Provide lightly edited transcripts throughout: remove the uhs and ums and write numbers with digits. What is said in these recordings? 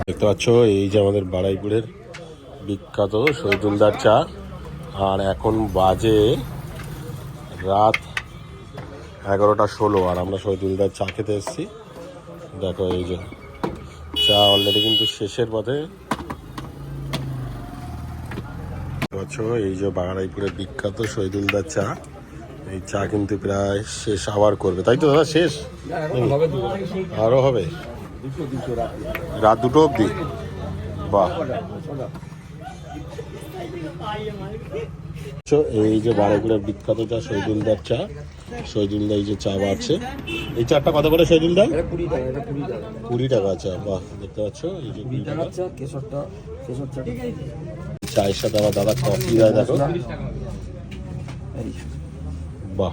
দেখতে পাচ্ছ এই যে আমাদের বারুইপুরের বিখ্যাত শহীদুলদার চা। আর এখন বাজে রাত 11:16 আর আমরা শহীদুলদার চা খেতে এসেছি। দেখো এই যে চা অলরেডি কিন্তু শেষের পথে। এই যে বারুইপুরের বিখ্যাত শহীদুলদার চা, এই চা কিন্তু প্রায় শেষ আবার করবে, তাই তো দাদা? শেষ আরো হবে রাত 2টো অবধি। বাহ, এই যে বারুইপুরের বিখ্যাত চা শহীদুলদার চা। শহীদুলদা এই যে চা বাড়ছে, এই চাটা কত করে শহীদুলদা? 20 টাকা চা। বাহ, দেখতে পাচ্ছ এই যে 20 টাকা চায়ের সাথে আবার দাদা কফি দেয়, দেখো। বাহ,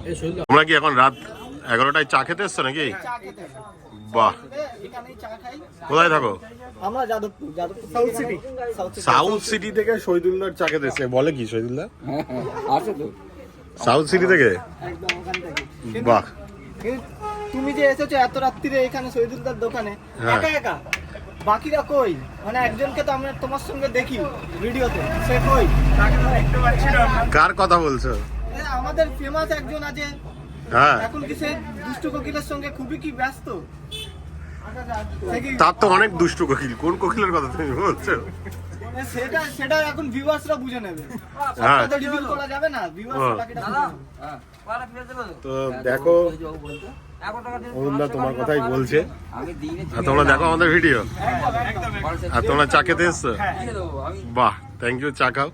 তোমরা কি এখন রাত 11টায় চা খেতে এসছো নাকি? বাহ, কোথায় থাকো? সাউথ সিটি থেকে শহীদুলদার চা খেতে এসছে। বলে কি শহীদুলদা? সাউথ সিটি থেকে? বাহ, তুমি যে এসেছো এত রাত্রিরে এখানে শহীদুলদার দোকানে একা একা, বাকিরা কই? মানে একজনকে তো আমরা তোমার সঙ্গে দেখি ভিডিওতে, সে কই? তাকে তো দেখতে পাচ্ছি না। কার কথা বলছো? আমাদের ফেমাস একজন আছে, হ্যাঁ, এখন কি সে দুষ্টু কোকিলের সঙ্গে খুবই কি ব্যস্ত? তার তো অনেক দুষ্টু কোকিল। কোন কোকিলের কথা তুমি বলছো? সেটা এখন ভিউয়ার্সরা বুঝে নেবে। হ্যাঁ, তো রিভিল করা যাবে না, ভিউয়ার্সরা কি দাদা? তো দেখো অরুণদা তোমার কথাই বলছে। আর তোমরা দেখো আমাদের ভিডিও, আর তোমরা চা খেতে এসছো। বাহ, থ্যাংক ইউ, চা খাও।